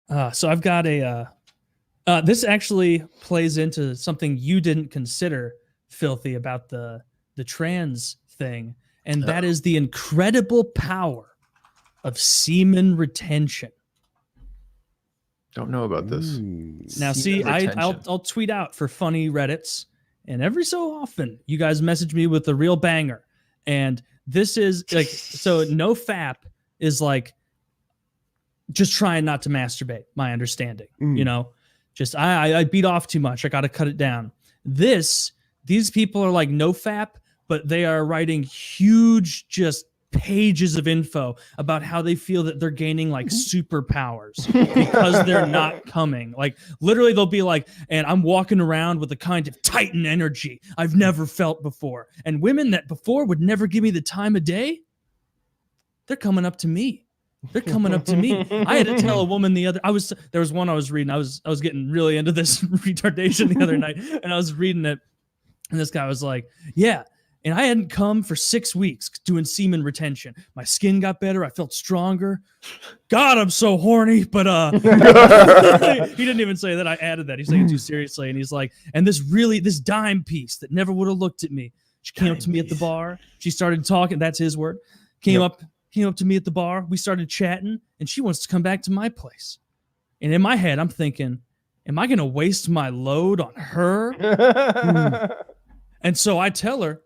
So I've got a. This actually plays into something you didn't consider, Filthy, about the trans thing, and that is the incredible power of semen retention. Don't know about this. Now, see, I'll tweet out for funny Reddits, and every so often you guys message me with a real banger. And this is like, so NoFap is like just trying not to masturbate, my understanding. You know, just I beat off too much. I got to cut it down. These people are like NoFap, but they are writing huge just pages of info about how they feel that they're gaining like superpowers because they're not coming. Like literally they'll be like, and I'm walking around with a kind of Titan energy I've never felt before. And women that before would never give me the time of day, they're coming up to me. They're coming up to me. I had to tell a woman there was one I was reading. I was getting really into this retardation the other night, and I was reading it, and this guy was like, yeah, and I hadn't come for 6 weeks doing semen retention. My skin got better. I felt stronger. God, I'm so horny. But he didn't even say that. I added that. He's taking it too seriously. And he's like, and this dime piece that never would have looked at me. She came up to me at the bar. She started talking. That's his word. Came up to me at the bar. We started chatting, and she wants to come back to my place. And in my head, I'm thinking, am I going to waste my load on her? And so I tell her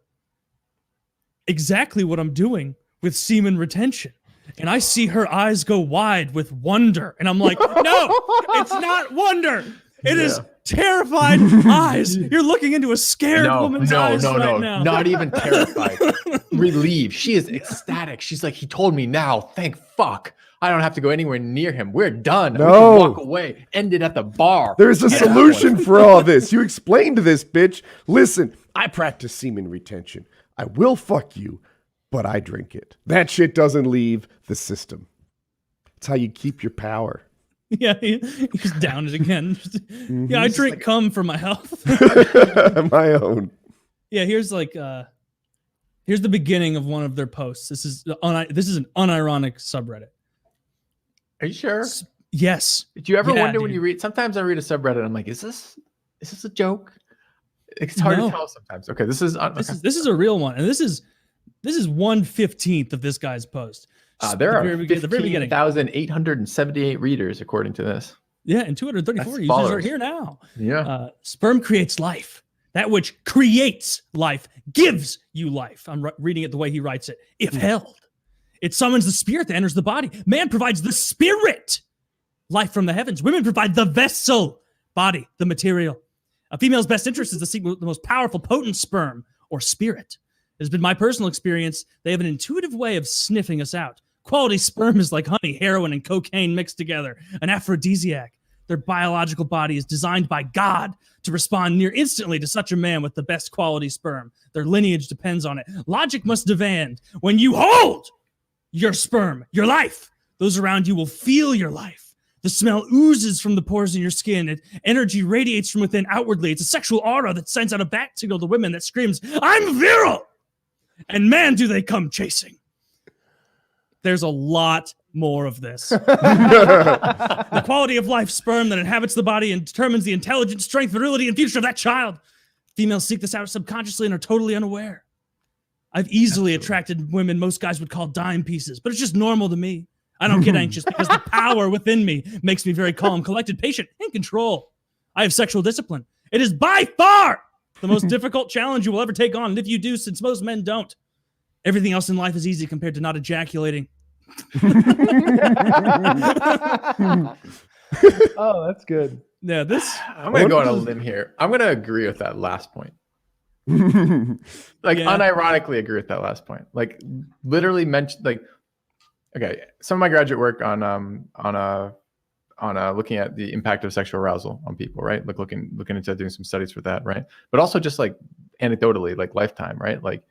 exactly what I'm doing with semen retention. And I see her eyes go wide with wonder. And I'm like, no, it's not wonder. It is terrified eyes. You're looking into a scared woman's eyes right now. Not even terrified. Relieved. She is ecstatic. She's like, he told me now. Thank fuck. I don't have to go anywhere near him. We're done. No. We can walk away. End it at the bar. There's a solution for all this. You explained this, bitch. Listen, I practice semen retention. I will fuck you, but I drink it. That shit doesn't leave the system. It's how you keep your power. Yeah, he's down it again. Yeah, I drink cum for my health. My own. Yeah, here's the beginning of one of their posts. This is an unironic subreddit. Are you sure? Yes. Did you ever wonder when you read? Sometimes I read a subreddit. I'm like, is this a joke? It's hard to tell sometimes. Okay, this is a real one, and this is 1/15 of this guy's post. There are 15,878 readers according to this. Yeah, and 234 users are here now. Yeah. Sperm creates life. That which creates life gives you life. I'm reading it the way he writes it. If held, it summons the spirit that enters the body. Man provides the spirit, life from the heavens. Women provide the vessel, body, the material. A female's best interest is to seek the most powerful, potent sperm or spirit. It has been my personal experience. They have an intuitive way of sniffing us out. Quality sperm is like honey, heroin, and cocaine mixed together, an aphrodisiac. Their biological body is designed by God to respond near instantly to such a man with the best quality sperm. Their lineage depends on it. Logic must demand when you hold your sperm, your life, those around you will feel your life. The smell oozes from the pores in your skin. Energy radiates from within outwardly. It's a sexual aura that sends out a bat signal to women that screams, I'm virile! And man, do they come chasing. There's a lot more of this. The quality of life sperm that inhabits the body and determines the intelligence, strength, virility, and future of that child. Females seek this out subconsciously and are totally unaware. I've easily attracted women most guys would call dime pieces, but it's just normal to me. I don't get anxious because the power within me makes me very calm, collected, patient, and in control. I have sexual discipline. It is by far the most difficult challenge you will ever take on. And if you do, since most men don't, everything else in life is easy compared to not ejaculating. Oh, that's good. Yeah, I'm going to go on a limb here. I'm going to agree with that last point. Unironically agree with that last point. Like literally mentioned, like, okay, some of my graduate work on looking at the impact of sexual arousal on people, right? Like looking into doing some studies for that, right? But also just like anecdotally, like lifetime, right? Like,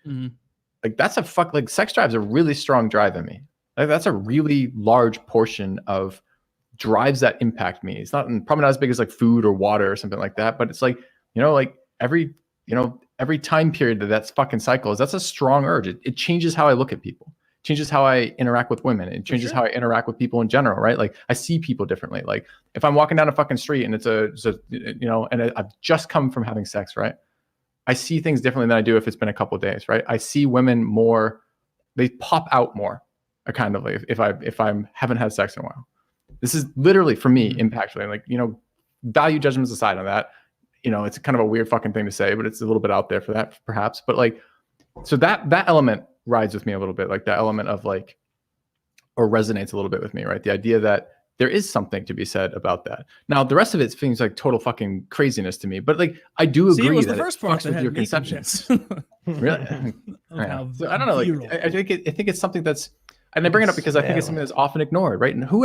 like that's like sex drive's a really strong drive in me. Like that's a really large portion of drives that impact me. It's probably not as big as like food or water or something like that, but it's like, like every time period that's fucking cycles, that's a strong urge. It changes how I look at people. changes how I interact with women. It changes how I interact with people in general, right? Like I see people differently. Like if I'm walking down a fucking street and it's and I've just come from having sex, right? I see things differently than I do if it's been a couple of days, right? I see women more, they pop out more, kind of like if I haven't had sex in a while. This is literally for me impactful. Like, value judgments aside on that, it's kind of a weird fucking thing to say, but it's a little bit out there for that perhaps. But like, so that element rides with me a little bit, like that element of like, or resonates a little bit with me, right? The idea that there is something to be said about that. Now, the rest of it seems like total fucking craziness to me, but like, I do agree it was that the first it part fucks that with your conceptions. Really? Yeah. So I don't know. Like, I think it's something that's, and I bring it up because I think it's something that's often ignored, right? And who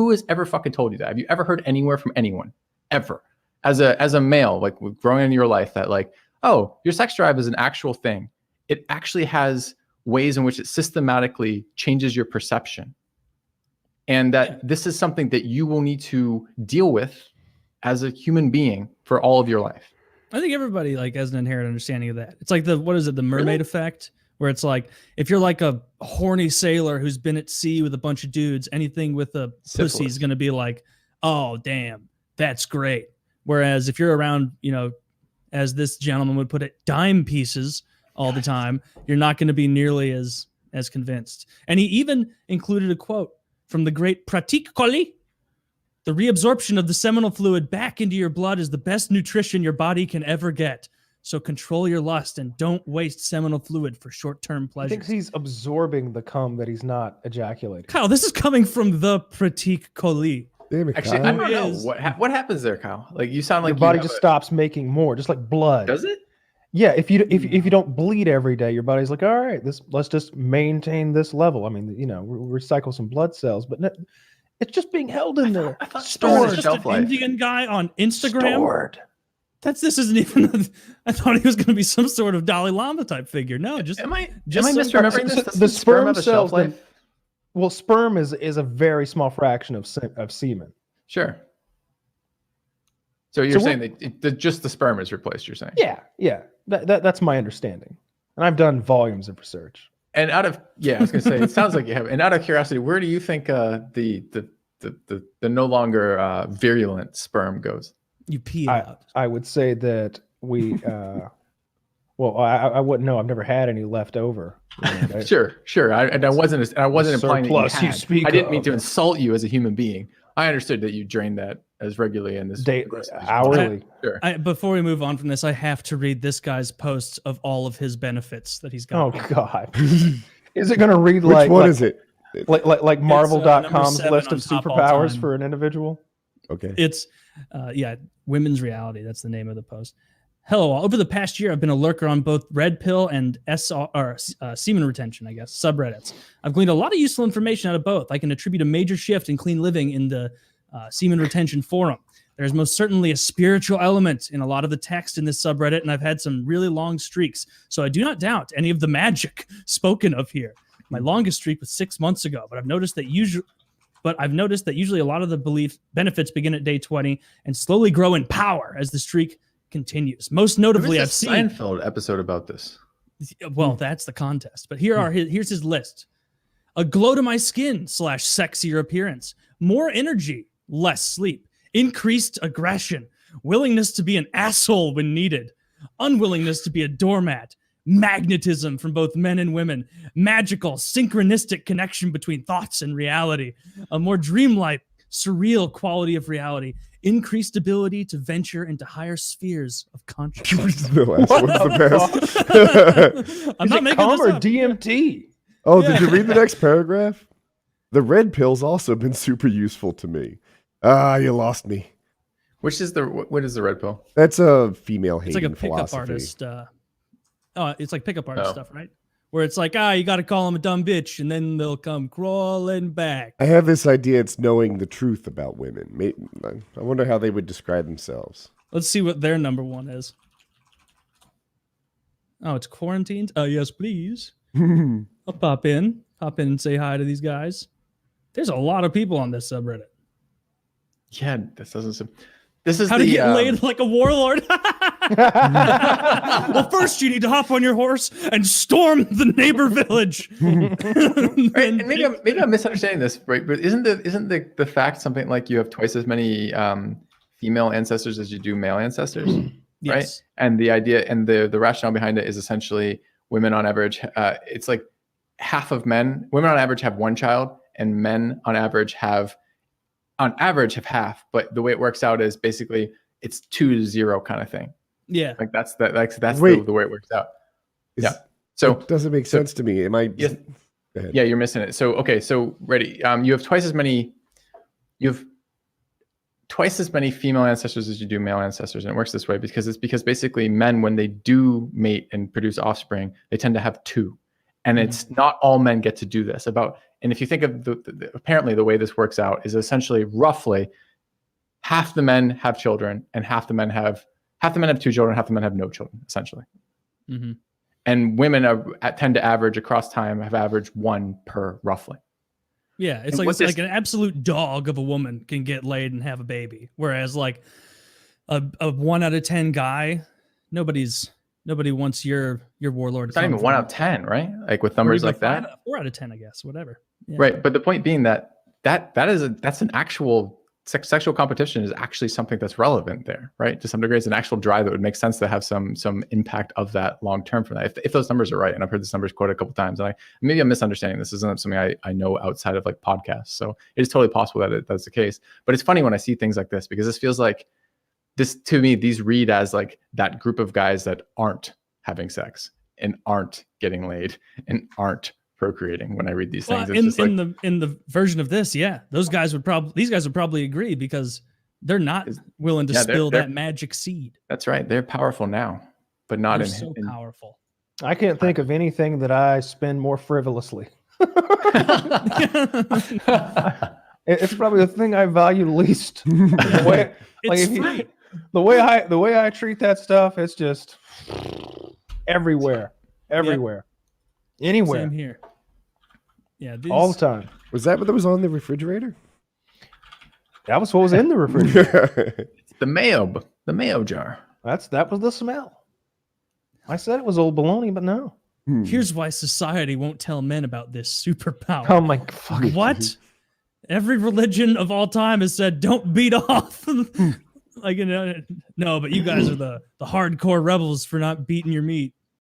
has ever fucking told you that? Have you ever heard anywhere from anyone ever as a male, like growing in your life, that like, oh, your sex drive is an actual thing. It actually has ways in which it systematically changes your perception. And that this is something that you will need to deal with as a human being for all of your life. I think everybody like has an inherent understanding of that. It's like the mermaid effect, where it's like if you're like a horny sailor who's been at sea with a bunch of dudes, anything with a pussy is going to be like, oh damn, that's great. Whereas if you're around, as this gentleman would put it, dime pieces all the time, you're not going to be nearly as convinced. And he even included a quote from the great Pratik Koli. The reabsorption of the seminal fluid back into your blood is the best nutrition your body can ever get. So control your lust and don't waste seminal fluid for short-term pleasure. He thinks he's absorbing the cum that he's not ejaculating. Kyle, this is coming from the Pratik Koli. Damn it, Actually, Kyle. I don't know what happens there, Kyle. Like you sound like Your body just stops making more, just like blood. Does it? Yeah, if you don't bleed every day, your body's like, all right, let's just maintain this level. I mean, recycle some blood cells, but it's just being held in there. I thought Stored. Just an Indian guy on Instagram. Stored. This isn't even. I thought he was going to be some sort of Dalai Lama type figure. No, just am I just misremembering this? The sperm have a cells. shelf life? Well, sperm is a very small fraction of semen. Sure. So you're saying that just the sperm is replaced, you're saying? Yeah. That's my understanding. And I've done volumes of research. And I was gonna say, it sounds like you have. And out of curiosity, where do you think the no longer virulent sperm goes? You pee out. I would say that we well, I wouldn't know. I've never had any left over. Sure. I wasn't implying that you had. I didn't mean to insult you as a human being. I understood that you drain that as regularly in this hourly. Sure. Before we move on from this, I have to read this guy's posts of all of his benefits that he's got. Oh God, is it going to read Which one is it? Like Marvel.com's list of top superpowers for an individual? Okay. It's Women's Reality. That's the name of the post. Hello, all. Over the past year, I've been a lurker on both Red Pill and Semen Retention, I guess, subreddits. I've gleaned a lot of useful information out of both. I can attribute a major shift in clean living in the Semen Retention forum. There's most certainly a spiritual element in a lot of the text in this subreddit, and I've had some really long streaks, so I do not doubt any of the magic spoken of here. My longest streak was 6 months ago, but I've noticed that usually a lot of the benefits begin at day 20 and slowly grow in power as the streak continues. Most notably, I've seen a Seinfeld episode about this. Well, that's the contest. But here's his list: a glow to my skin / sexier appearance, more energy, less sleep, increased aggression, willingness to be an asshole when needed, unwillingness to be a doormat, magnetism from both men and women, magical, synchronistic connection between thoughts and reality, a more dreamlike, surreal quality of reality, increased ability to venture into higher spheres of consciousness. What's the best? I'm not making this up. DMT. Oh, did you read the next paragraph? The red pill's also been super useful to me. You lost me. What is the red pill? That's a female hating It's like a pickup philosophy. artist. It's like pickup artist stuff, right? Where it's like, you got to call him a dumb bitch, and then they'll come crawling back. I have this idea it's knowing the truth about women. I wonder how they would describe themselves. Let's see what their number one is. Oh, it's quarantined? Yes, please. I'll pop in and say hi to these guys. There's a lot of people on this subreddit. Yeah, this doesn't seem... This is how to get laid like a warlord. Well, first you need to hop on your horse and storm the neighbor village. Right, and maybe I'm misunderstanding this, right? But isn't the fact something like you have twice as many female ancestors as you do male ancestors, right? Yes. And the idea and the rationale behind it is essentially women on average, it's like half of women on average have one child, and men on average have half. But the way it works out is basically it's 2 to 0 kind of thing. Yeah. Like that's the way it works out. Yeah. So it doesn't make sense to me. Am I? Yes. Yeah, you're missing it. So okay, so ready. You have twice as many female ancestors as you do male ancestors, and it works this way because basically men, when they do mate and produce offspring, they tend to have 2, and it's not all men get to do this. And if you think of apparently the way this works out is essentially roughly half the men have children and half the men have 2 children, half the men have no children, essentially. Mm-hmm. And women tend to average across time, have averaged 1 per roughly. Yeah, it's like an absolute dog of a woman can get laid and have a baby, whereas like a 1 out of 10 guy, nobody wants your warlord. It's not even 1 out of 10, right? Like with numbers like that. 4 out of 10, I guess, whatever. Yeah. Right, but the point being that's an actual sexual competition is actually something that's relevant there, right? To some degree, it's an actual drive that would make sense to have some impact of that long term from that. If those numbers are right, and I've heard this numbers quoted a couple of times, and maybe I'm misunderstanding. This isn't something I know outside of like podcasts, so it is totally possible that that's the case. But it's funny when I see things like this because this feels like to me these read as like that group of guys that aren't having sex and aren't getting laid and aren't procreating. When I read these things, it's in the version of this, yeah, these guys would probably agree because they're not willing to spill that magic seed. That's right. They're powerful now, but not so powerful. I can't think of anything that I spend more frivolously. It's probably the thing I value least. The way I treat that stuff, it's just everywhere, anywhere. Same here. Yeah, all the time. Was that what was on the refrigerator? That was what was in the refrigerator. It's the mayo jar. That was the smell. I said it was old baloney, but no. Here's why society won't tell men about this superpower. Oh my fucking what? Every religion of all time has said don't beat off. Like, no, but you guys are the hardcore rebels for not beating your meat.